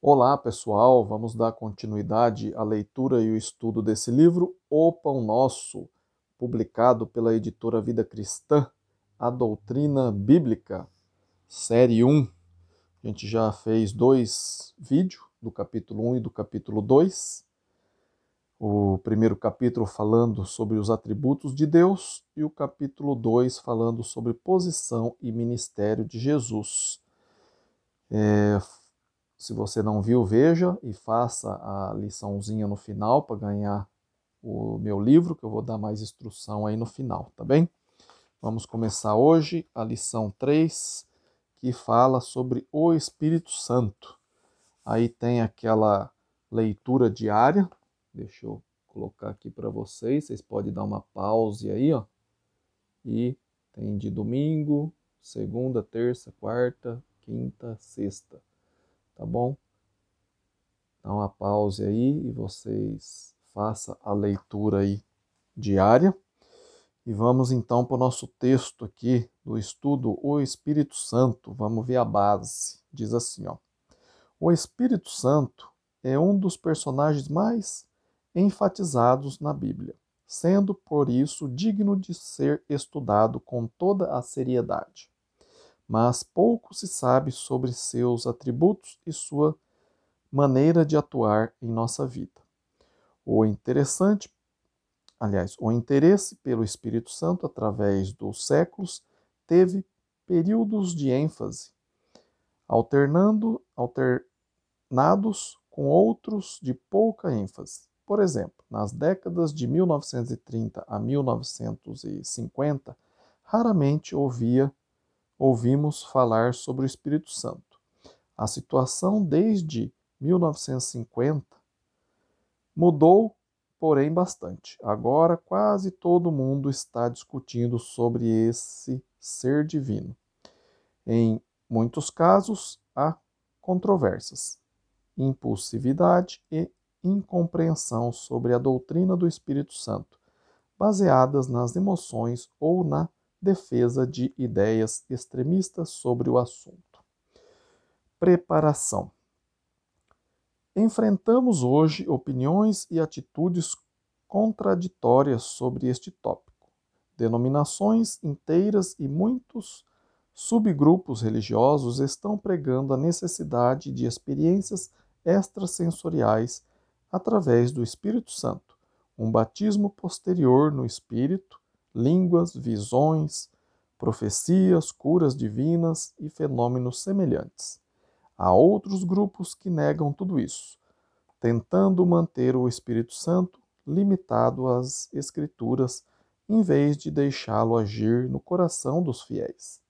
Olá, pessoal. Vamos dar continuidade à leitura e o estudo desse livro, O Pão Nosso, publicado pela editora Vida Cristã, A Doutrina Bíblica, série 1. A gente já fez 2 vídeos, do capítulo 1 e do capítulo 2. O primeiro capítulo falando sobre os atributos de Deus e o capítulo 2 falando sobre posição e ministério de Jesus. Se você não viu, veja e faça a liçãozinha no final para ganhar o meu livro, que eu vou dar mais instrução aí no final, tá bem? Vamos começar hoje a lição 3, que fala sobre o Espírito Santo. Aí tem aquela leitura diária, deixa eu colocar aqui para vocês podem dar uma pause aí, ó. E tem de domingo, segunda, terça, quarta, quinta, sexta, tá bom? Dá uma pause aí e vocês façam a leitura aí diária. E vamos então para o nosso texto aqui do estudo O Espírito Santo. Vamos ver a base. Diz assim, ó. O Espírito Santo é um dos personagens mais enfatizados na Bíblia, sendo por isso digno de ser estudado com toda a seriedade. Mas pouco se sabe sobre seus atributos e sua maneira de atuar em nossa vida. O interessante, o interesse pelo Espírito Santo através dos séculos teve períodos de ênfase, alternados com outros de pouca ênfase. Por exemplo, nas décadas de 1930 a 1950, raramente ouvimos falar sobre o Espírito Santo. A situação desde 1950 mudou, porém, bastante. Agora quase todo mundo está discutindo sobre esse ser divino. Em muitos casos, há controvérsias, impulsividade e incompreensão sobre a doutrina do Espírito Santo, baseadas nas emoções ou na defesa de ideias extremistas sobre o assunto. Preparação. Enfrentamos hoje opiniões e atitudes contraditórias sobre este tópico. Denominações inteiras e muitos subgrupos religiosos estão pregando a necessidade de experiências extrasensoriais através do Espírito Santo, um batismo posterior no Espírito, línguas, visões, profecias, curas divinas e fenômenos semelhantes. Há outros grupos que negam tudo isso, tentando manter o Espírito Santo limitado às Escrituras, em vez de deixá-lo agir no coração dos fiéis.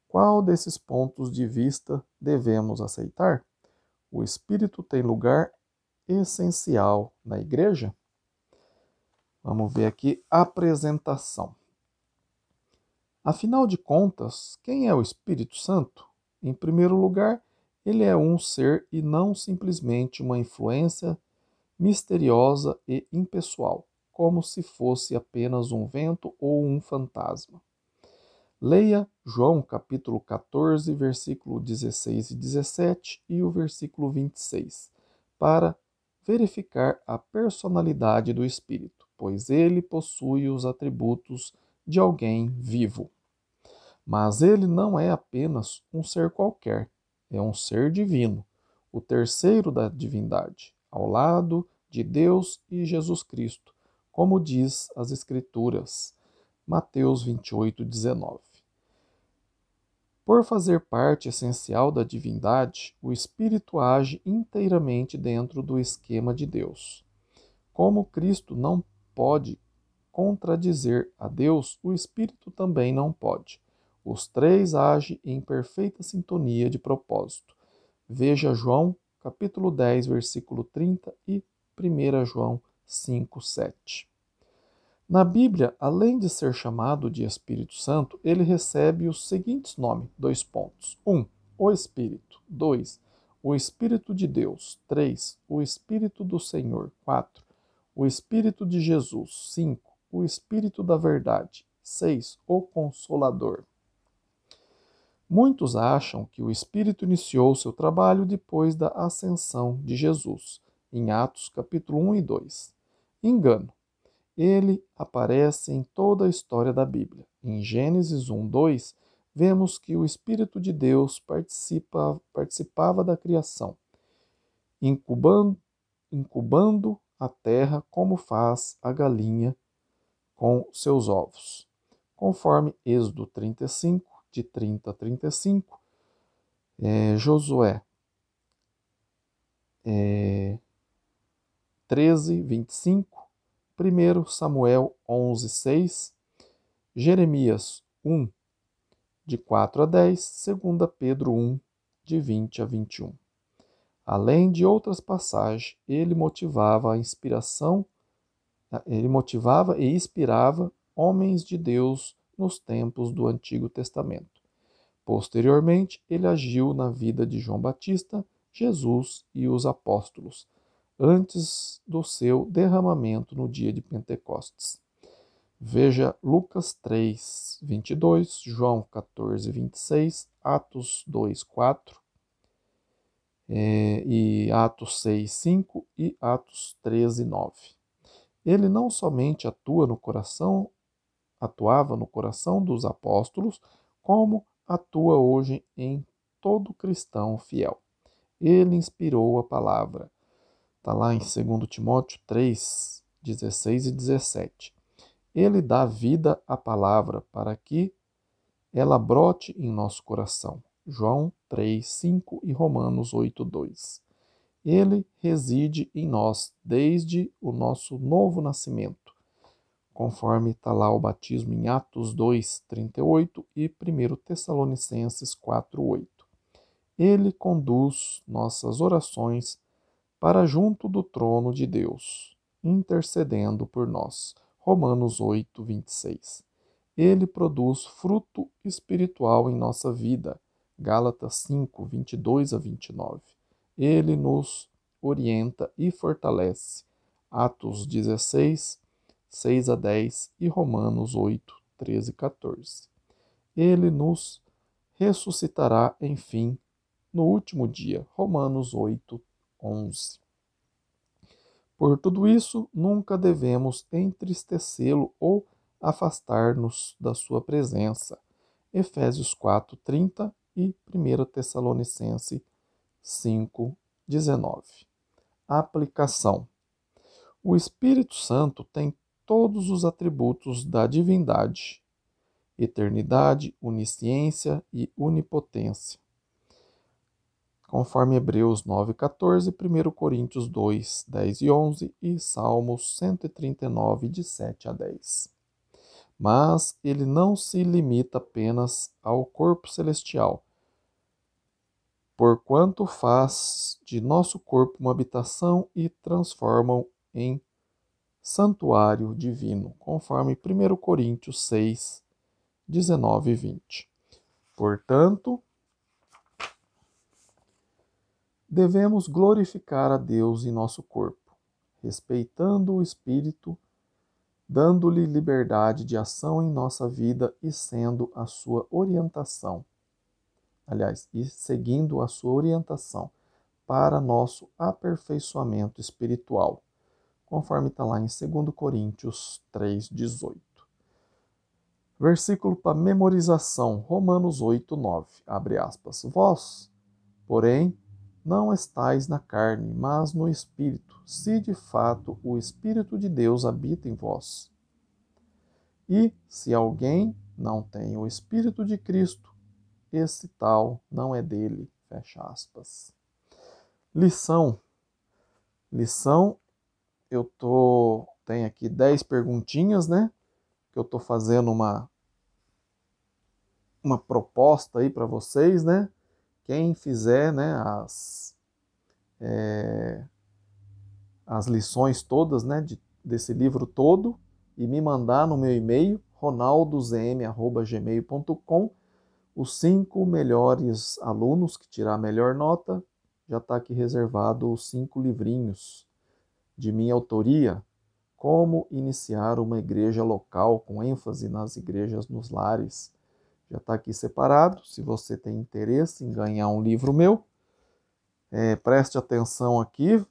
Qual desses pontos de vista devemos aceitar? O Espírito tem lugar essencial na igreja? Vamos ver aqui a apresentação. Afinal de contas, quem é o Espírito Santo? Em primeiro lugar, ele é um ser e não simplesmente uma influência misteriosa e impessoal, como se fosse apenas um vento ou um fantasma. Leia João capítulo 14, versículo 16 e 17 e o versículo 26, para verificar a personalidade do Espírito, pois ele possui os atributos de alguém vivo. Mas ele não é apenas um ser qualquer, é um ser divino, o terceiro da divindade, ao lado de Deus e Jesus Cristo, como diz as Escrituras, Mateus 28, 19. Por fazer parte essencial da divindade, o Espírito age inteiramente dentro do esquema de Deus. Como Cristo não pode contradizer a Deus, o Espírito também não pode. Os três agem em perfeita sintonia de propósito. Veja João, capítulo 10, versículo 30 e 1 João 5, 7. Na Bíblia, além de ser chamado de Espírito Santo, ele recebe os seguintes nomes, 1. O Espírito. 2. O Espírito de Deus. 3. O Espírito do Senhor. 4. O Espírito de Jesus. 5. O Espírito da Verdade. 6. O Consolador. Muitos acham que o Espírito iniciou seu trabalho depois da ascensão de Jesus, em Atos capítulo 1 e 2. Engano. Ele aparece em toda a história da Bíblia. Em Gênesis 1, 2, vemos que o Espírito de Deus participava da criação, incubando a terra como faz a galinha com seus ovos. Conforme Êxodo 35, de 30 a 35, Josué 13, 25, 1 Samuel 11, 6, Jeremias 1, de 4 a 10, 2 Pedro 1, de 20 a 21. Além de outras passagens, ele motivava e inspirava homens de Deus nos tempos do Antigo Testamento. Posteriormente, ele agiu na vida de João Batista, Jesus e os apóstolos, antes do seu derramamento no dia de Pentecostes. Veja Lucas 3, 22, João 14, 26, Atos 2, 4, e Atos 6, 5 e Atos 13, 9. Ele não somente atuava no coração dos apóstolos, como atua hoje em todo cristão fiel. Ele inspirou a palavra. Está lá em 2 Timóteo 3, 16 e 17. Ele dá vida à palavra para que ela brote em nosso coração. João 3, 5 e Romanos 8, 2. Ele reside em nós desde o nosso novo nascimento, conforme está lá o batismo em Atos 2, 38 e 1 Tessalonicenses 4, 8. Ele conduz nossas orações para junto do trono de Deus, intercedendo por nós. Romanos 8, 26. Ele produz fruto espiritual em nossa vida. Gálatas 5, 22 a 29. Ele nos orienta e fortalece. Atos 16, 6 a 10 e Romanos 8, 13 e 14. Ele nos ressuscitará, enfim, no último dia. Romanos 8, 11. Por tudo isso, nunca devemos entristecê-lo ou afastar-nos da sua presença. Efésios 4, 30 e 1 Tessalonicenses 5, 19. Aplicação. O Espírito Santo tem todos os atributos da divindade: eternidade, onisciência e onipotência, conforme Hebreus 9,14, 1 Coríntios 2, 10 e 11 e Salmos 139, de 7 a 10. Mas ele não se limita apenas ao corpo celestial, porquanto faz de nosso corpo uma habitação e transforma-o em santuário divino, conforme 1 Coríntios 6, 19 e 20. Portanto, devemos glorificar a Deus em nosso corpo, respeitando o Espírito, dando-lhe liberdade de ação em nossa vida e sendo a sua orientação. E seguindo a sua orientação para nosso aperfeiçoamento espiritual, conforme está lá em 2 Coríntios 3,18. Versículo para memorização, Romanos 8, 9, abre aspas. Vós, porém, não estais na carne, mas no Espírito, se de fato o Espírito de Deus habita em vós. E se alguém não tem o Espírito de Cristo, esse tal não é dele. Fecha aspas. Lição. Tenho aqui 10 perguntinhas, né? Que eu estou fazendo uma proposta aí para vocês, né? Quem fizer, né, as lições todas, né, desse livro todo e me mandar no meu e-mail, ronaldozm@gmail.com, os 5 melhores alunos que tirar a melhor nota, já está aqui reservado os 5 livrinhos de minha autoria: Como iniciar uma igreja local, com ênfase nas igrejas nos lares, Já está aqui separado. Se você tem interesse em ganhar um livro meu, preste atenção aqui,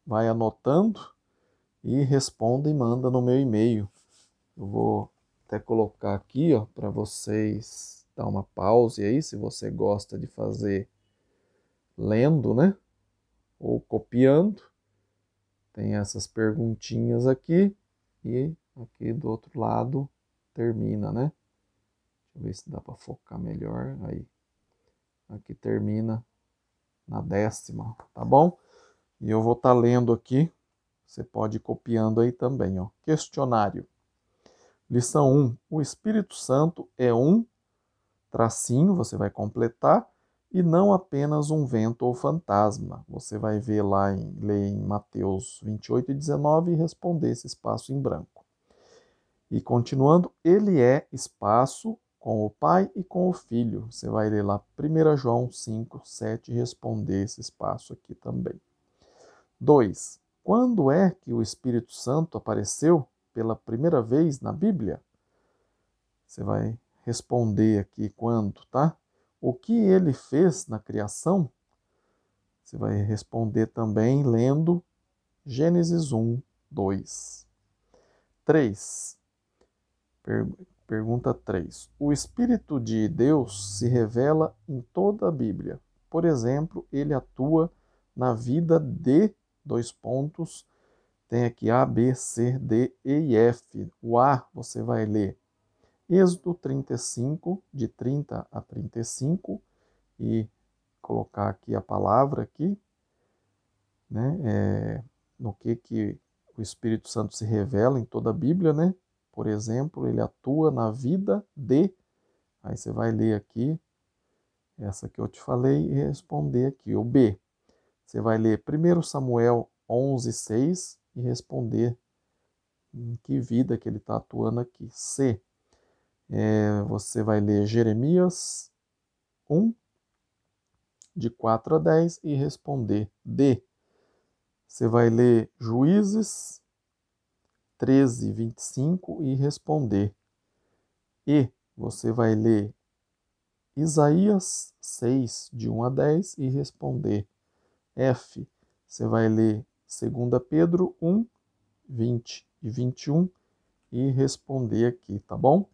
vai anotando e responda e manda no meu e-mail. Eu vou até colocar aqui, ó, para vocês dar uma pausa aí, se você gosta de fazer lendo, né? Ou copiando. Tem essas perguntinhas aqui e aqui do outro lado termina, né? Deixa eu ver se dá para focar melhor. Aí, aqui termina na 10ª, tá bom? E eu vou estar lendo aqui. Você pode ir copiando aí também, ó. Questionário. Lição 1. O Espírito Santo é um tracinho, você vai completar, e não apenas um vento ou fantasma. Você vai ver lá, ler em Mateus 28 e 19 e responder esse espaço em branco. E continuando, ele é espaço com o Pai e com o Filho. Você vai ler lá 1 João 5, 7 e responder esse espaço aqui também. 2. Quando é que o Espírito Santo apareceu pela primeira vez na Bíblia? Você vai responder aqui quando, tá? O que ele fez na criação? Você vai responder também lendo Gênesis 1, 2. 3. Pergunta 3. O Espírito de Deus se revela em toda a Bíblia. Por exemplo, ele atua na vida de dois pontos. Tem aqui A, B, C, D, E e F. O A você vai ler Êxodo 35, de 30 a 35, e colocar aqui a palavra aqui, né? No que o Espírito Santo se revela em toda a Bíblia, né? Por exemplo, ele atua na vida de. Aí você vai ler aqui, essa que eu te falei, e responder aqui. O B, você vai ler 1 Samuel 11, 6 e responder em que vida que ele está atuando aqui. C, você vai ler Jeremias 1, de 4 a 10 e responder. D, você vai ler Juízes 13, 25 e responder. E, você vai ler Isaías 6, de 1 a 10 e responder. F, você vai ler 2 Pedro 1, 20 e 21 e responder aqui, tá bom?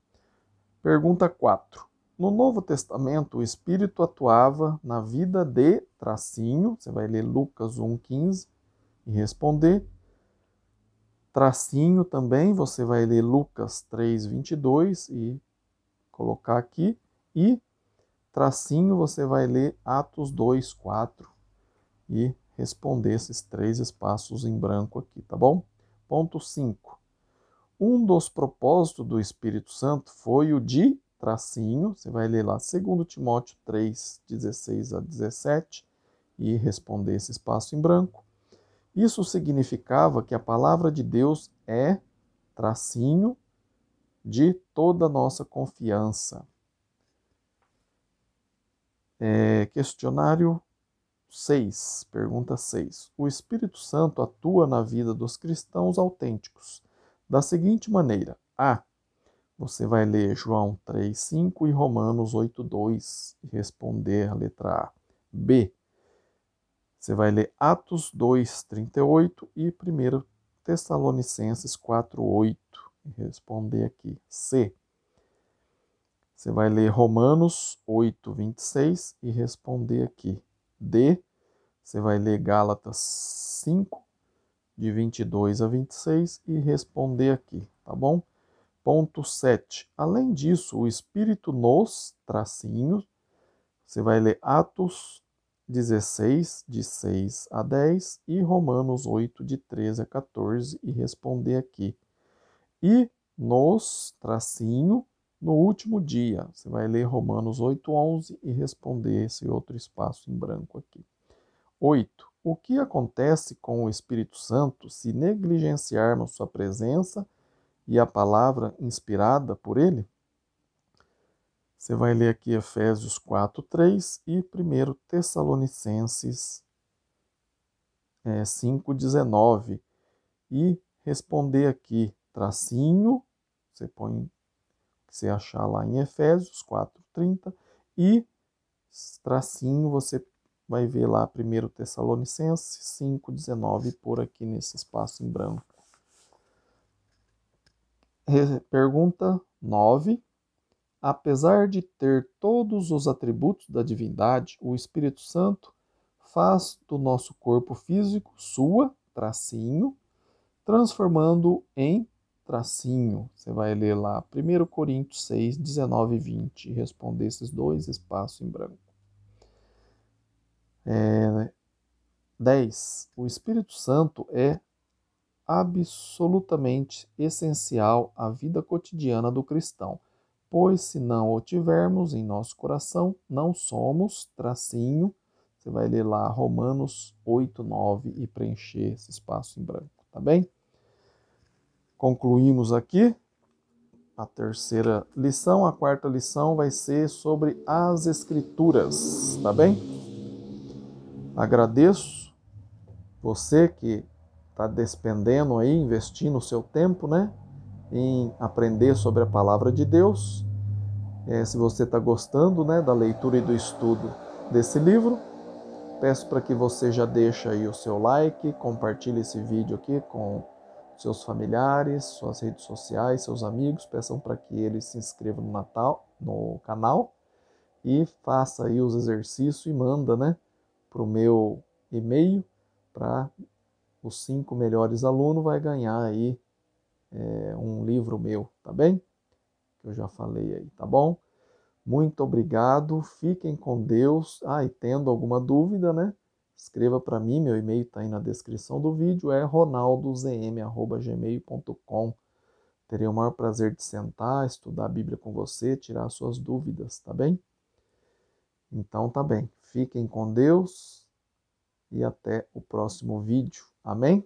Pergunta 4. No Novo Testamento, o Espírito atuava na vida de tracinho, você vai ler Lucas 1, 15 e responder. Tracinho também, você vai ler Lucas 3, 22 e colocar aqui. E tracinho, você vai ler Atos 2, 4 e responder esses 3 espaços em branco aqui, tá bom? Ponto 5. Um dos propósitos do Espírito Santo foi o de tracinho, você vai ler lá 2 Timóteo 3, 16 a 17 e responder esse espaço em branco. Isso significava que a palavra de Deus é tracinho de toda a nossa confiança. Questionário 6, pergunta 6. O Espírito Santo atua na vida dos cristãos autênticos da seguinte maneira. A. Você vai ler João 3, 5 e Romanos 8, 2 e responder a letra A. B. Você vai ler Atos 2, 38 e 1 Tessalonicenses 4, 8 e responder aqui. C. Você vai ler Romanos 8, 26 e responder aqui. D. Você vai ler Gálatas 5, de 22 a 26 e responder aqui, tá bom? Ponto 7. Além disso, o Espírito nos tracinhos, você vai ler Atos 16, de 6 a 10 e Romanos 8, de 13 a 14 e responder aqui. E nos tracinho, no último dia, você vai ler Romanos 8, 11 e responder esse outro espaço em branco aqui. 8. O que acontece com o Espírito Santo se negligenciarmos sua presença e a palavra inspirada por ele? Você vai ler aqui Efésios 4, 3 e 1 Tessalonicenses 5, 19 e responder aqui, tracinho, você põe o que você achar lá em Efésios 4, 30. E tracinho você vai ver lá 1 Tessalonicenses 5:19 por aqui nesse espaço em branco. Pergunta 9. Apesar de ter todos os atributos da divindade, o Espírito Santo faz do nosso corpo físico sua, tracinho, transformando em tracinho. Você vai ler lá 1 Coríntios 6, 19 e 20 e responder esses dois espaços em branco. 10. O Espírito Santo é absolutamente essencial à vida cotidiana do cristão, pois se não o tivermos em nosso coração, não somos, tracinho, você vai ler lá Romanos 8, 9 e preencher esse espaço em branco, tá bem? Concluímos aqui a terceira lição. A quarta lição vai ser sobre as Escrituras, tá bem? Agradeço você que está despendendo aí, investindo o seu tempo, né, em aprender sobre a palavra de Deus. Se você está gostando, né, da leitura e do estudo desse livro, peço para que você já deixe aí o seu like, compartilhe esse vídeo aqui com seus familiares, suas redes sociais, seus amigos, peçam para que eles se inscrevam no canal e faça aí os exercícios e manda, né, para o meu e-mail, para os 5 melhores alunos vai ganhar aí um livro meu, tá bem? Que eu já falei aí, tá bom? Muito obrigado, fiquem com Deus. E tendo alguma dúvida, né? Escreva para mim, meu e-mail está aí na descrição do vídeo, é ronaldozm@gmail.com. Terei o maior prazer de sentar, estudar a Bíblia com você, tirar suas dúvidas, tá bem? Então tá bem. Fiquem com Deus e até o próximo vídeo. Amém?